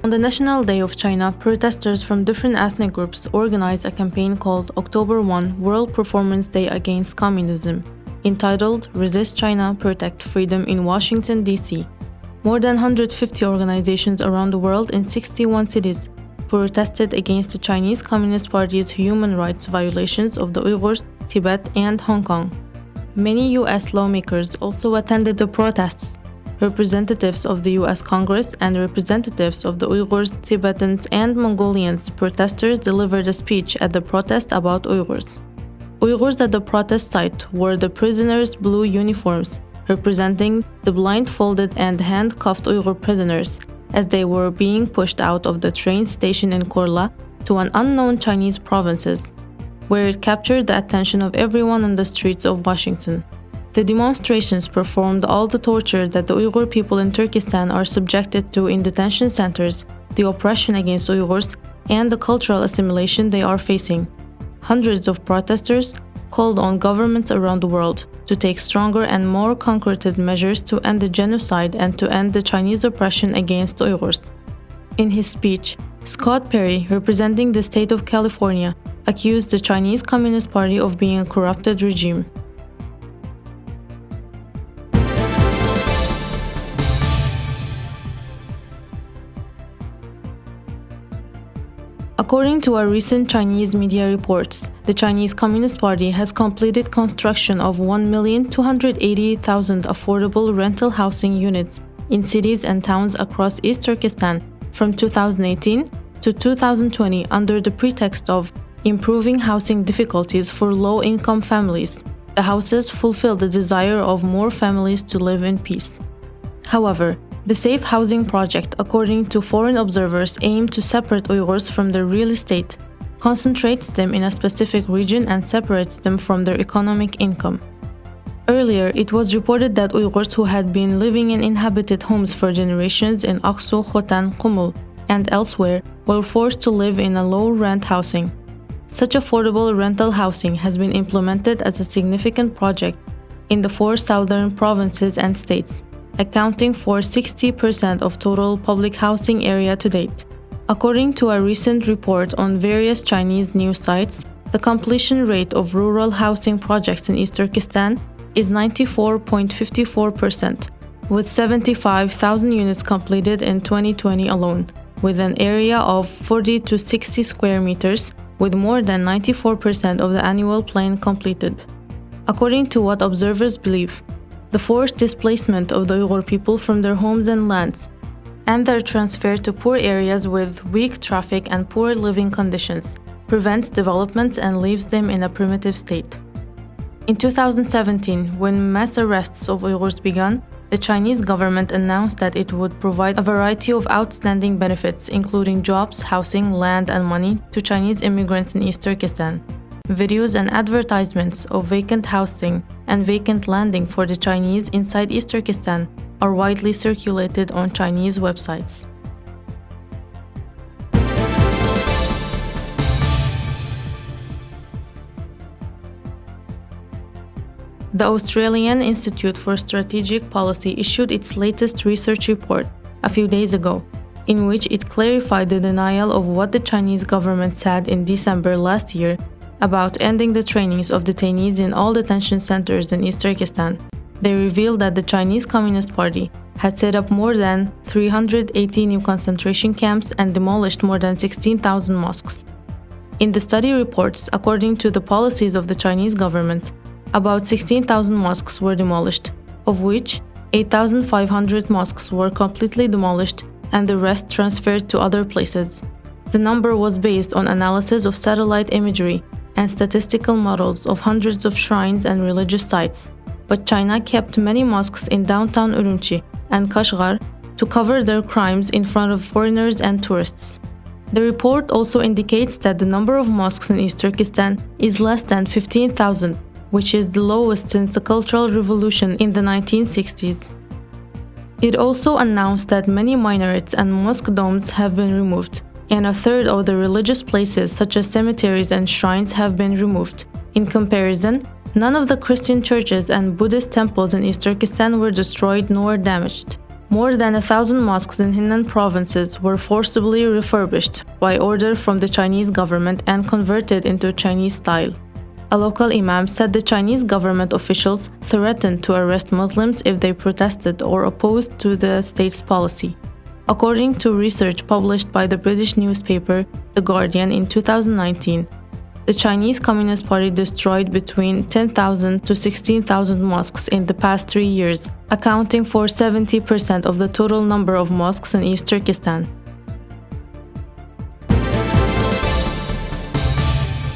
On the National Day of China, protesters from different ethnic groups organized a campaign called October 1 World Performance Day Against Communism, entitled Resist China, Protect Freedom in Washington, D.C. More than 150 organizations around the world in 61 cities protested against the Chinese Communist Party's human rights violations of the Uighurs, Tibet, and Hong Kong. Many U.S. lawmakers also attended the protests. Representatives of the U.S. Congress and representatives of the Uighurs, Tibetans, and Mongolians protesters delivered a speech at the protest about Uighurs. Uighurs at the protest site wore the prisoners' blue uniforms, representing the blindfolded and handcuffed Uyghur prisoners as they were being pushed out of the train station in Korla to an unknown Chinese provinces, where it captured the attention of everyone on the streets of Washington. The demonstrations performed all the torture that the Uyghur people in Turkistan are subjected to in detention centers, the oppression against Uyghurs, and the cultural assimilation they are facing. Hundreds of protesters called on governments around the world to take stronger and more concrete measures to end the genocide and to end the Chinese oppression against Uyghurs. In his speech, Scott Perry, representing the state of California, accused the Chinese Communist Party of being a corrupted regime. According to a recent Chinese media reports, the Chinese Communist Party has completed construction of 1,280,000 affordable rental housing units in cities and towns across East Turkestan from 2018 to 2020 under the pretext of improving housing difficulties for low-income families. The houses fulfill the desire of more families to live in peace. However, the Safe Housing Project, according to foreign observers, aimed to separate Uyghurs from their real estate, concentrates them in a specific region and separates them from their economic income. Earlier, it was reported that Uyghurs who had been living in inhabited homes for generations in Aksu, Khotan, Qumul, and elsewhere were forced to live in a low-rent housing. Such affordable rental housing has been implemented as a significant project in the 4 southern provinces and states, accounting for 60% of total public housing area to date. According to a recent report on various Chinese news sites, the completion rate of rural housing projects in East Turkestan is 94.54%, with 75,000 units completed in 2020 alone, with an area of 40 to 60 square meters, with more than 94% of the annual plan completed. According to what observers believe, the forced displacement of the Uyghur people from their homes and lands, and their transfer to poor areas with weak traffic and poor living conditions, prevents development and leaves them in a primitive state. In 2017, when mass arrests of Uyghurs began, the Chinese government announced that it would provide a variety of outstanding benefits, including jobs, housing, land, and money, to Chinese immigrants in East Turkestan. Videos and advertisements of vacant housing and vacant landing for the Chinese inside East Turkestan are widely circulated on Chinese websites. The Australian Institute for Strategic Policy issued its latest research report a few days ago, in which it clarified the denial of what the Chinese government said in December last year about ending the trainings of detainees in all detention centers in East Turkestan. They revealed that the Chinese Communist Party had set up more than 380 new concentration camps and demolished more than 16,000 mosques. In the study reports, according to the policies of the Chinese government, about 16,000 mosques were demolished, of which 8,500 mosques were completely demolished and the rest transferred to other places. The number was based on analysis of satellite imagery and statistical models of hundreds of shrines and religious sites, but China kept many mosques in downtown Urumqi and Kashgar to cover their crimes in front of foreigners and tourists. The report also indicates that the number of mosques in East Turkestan is less than 15,000, which is the lowest since the Cultural Revolution in the 1960s. It also announced that many minarets and mosque domes have been removed, and a third of the religious places such as cemeteries and shrines have been removed. In comparison, none of the Christian churches and Buddhist temples in East Turkestan were destroyed nor damaged. More than 1,000 mosques in Henan provinces were forcibly refurbished by order from the Chinese government and converted into Chinese style. A local imam said the Chinese government officials threatened to arrest Muslims if they protested or opposed to the state's policy. According to research published by the British newspaper The Guardian in 2019, the Chinese Communist Party destroyed between 10,000 to 16,000 mosques in the past 3 years, accounting for 70% of the total number of mosques in East Turkestan.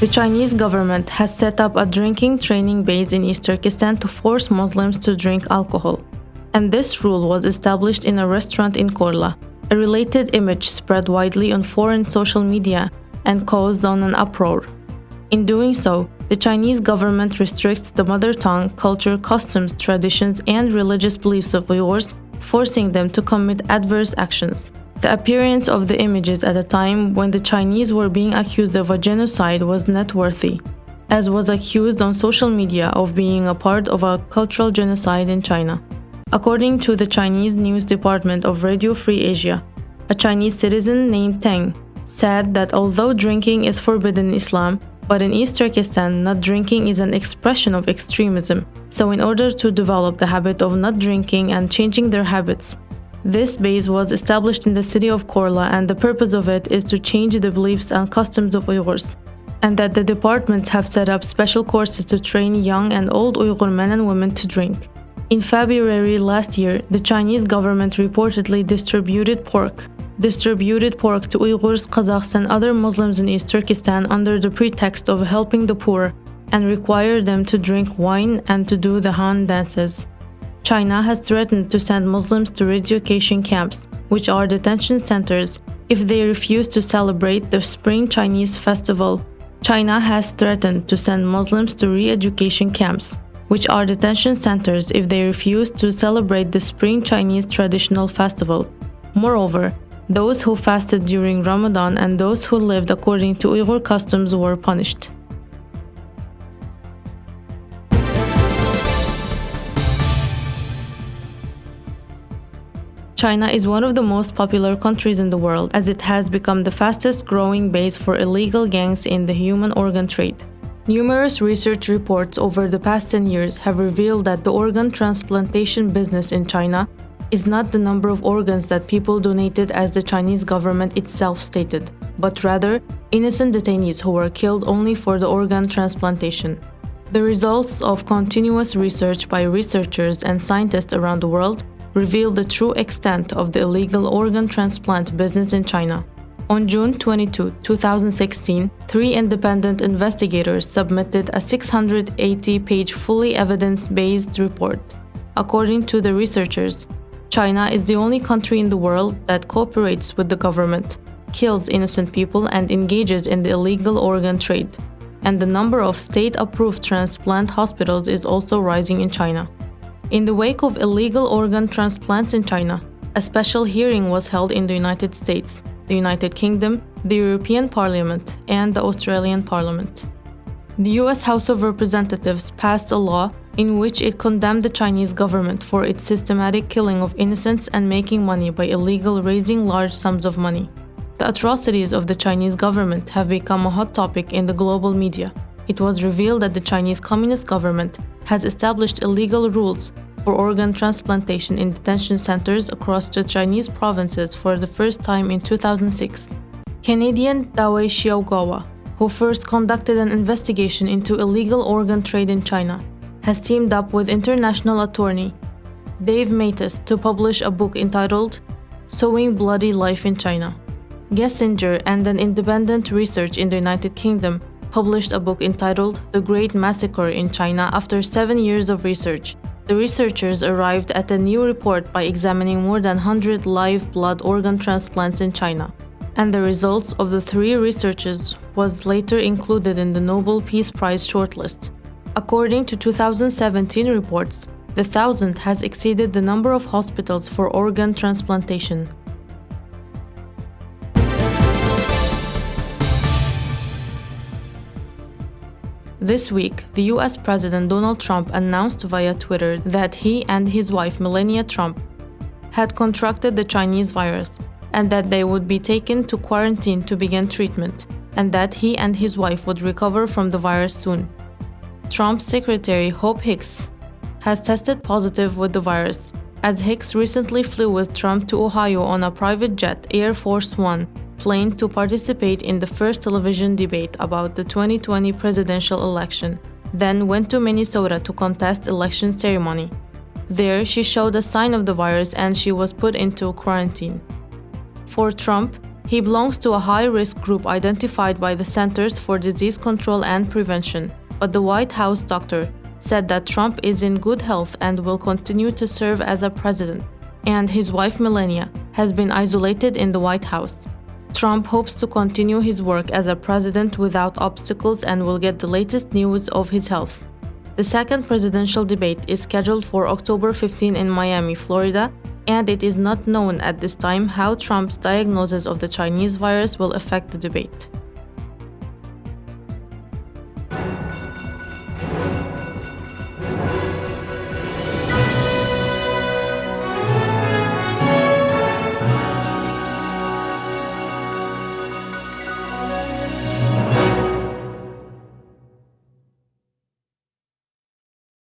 The Chinese government has set up a drinking training base in East Turkestan to force Muslims to drink alcohol. And this rule was established in a restaurant in Korla. A related image spread widely on foreign social media and caused an uproar. In doing so, the Chinese government restricts the mother tongue, culture, customs, traditions, and religious beliefs of Uighurs, forcing them to commit adverse actions. The appearance of the images at a time when the Chinese were being accused of a genocide was noteworthy, as was accused on social media of being a part of a cultural genocide in China. According to the Chinese news department of Radio Free Asia, a Chinese citizen named Teng said that although drinking is forbidden in Islam, but in East Turkestan, not drinking is an expression of extremism. So in order to develop the habit of not drinking and changing their habits, this base was established in the city of Korla, and the purpose of it is to change the beliefs and customs of Uighurs, and that the departments have set up special courses to train young and old Uyghur men and women to drink. In February last year, the Chinese government reportedly distributed pork to Uyghurs, Kazakhs, and other Muslims in East Turkestan under the pretext of helping the poor and required them to drink wine and to do the Han dances. China has threatened to send Muslims to re-education camps, which are detention centers, if they refuse to celebrate the Spring Chinese Festival. China has threatened to send Muslims to re-education camps, which are detention centers if they refuse to celebrate the Spring Chinese Traditional Festival. Moreover, those who fasted during Ramadan and those who lived according to Uyghur customs were punished. China is one of the most popular countries in the world, as it has become the fastest growing base for illegal gangs in the human organ trade. Numerous research reports over the past 10 years have revealed that the organ transplantation business in China is not the number of organs that people donated as the Chinese government itself stated, but rather innocent detainees who were killed only for the organ transplantation. The results of continuous research by researchers and scientists around the world reveal the true extent of the illegal organ transplant business in China. On June 22, 2016, 3 independent investigators submitted a 680-page fully evidence-based report. According to the researchers, China is the only country in the world that cooperates with the government, kills innocent people, and engages in the illegal organ trade. And the number of state-approved transplant hospitals is also rising in China. In the wake of illegal organ transplants in China, a special hearing was held in the United States, the United Kingdom, the European Parliament, and the Australian Parliament. The US House of Representatives passed a law in which it condemned the Chinese government for its systematic killing of innocents and making money by illegally raising large sums of money. The atrocities of the Chinese government have become a hot topic in the global media. It was revealed that the Chinese Communist government has established illegal rules for organ transplantation in detention centers across the Chinese provinces for the first time in 2006. Canadian Dawei Xiaogawa, who first conducted an investigation into illegal organ trade in China, has teamed up with international attorney Dave Matis to publish a book entitled Sowing Bloody Life in China. Gessinger and an independent research in the United Kingdom published a book entitled The Great Massacre in China after 7 years of research. The researchers arrived at a new report by examining more than 100 live blood organ transplants in China, and the results of the 3 researchers was later included in the Nobel Peace Prize shortlist. According to 2017 reports, the 1,000 has exceeded the number of hospitals for organ transplantation. This week, the US President Donald Trump announced via Twitter that he and his wife Melania Trump had contracted the Chinese virus, and that they would be taken to quarantine to begin treatment, and that he and his wife would recover from the virus soon. Trump's secretary, Hope Hicks, has tested positive with the virus, as Hicks recently flew with Trump to Ohio on a private jet Air Force One plane to participate in the first television debate about the 2020 presidential election, then went to Minnesota to contest election ceremony. There, she showed a sign of the virus and she was put into quarantine. For Trump, he belongs to a high-risk group identified by the Centers for Disease Control and Prevention, but the White House doctor said that Trump is in good health and will continue to serve as a president, and his wife Melania has been isolated in the White House. Trump hopes to continue his work as a president without obstacles and will get the latest news of his health. The second presidential debate is scheduled for October 15 in Miami, Florida, and it is not known at this time how Trump's diagnosis of the Chinese virus will affect the debate.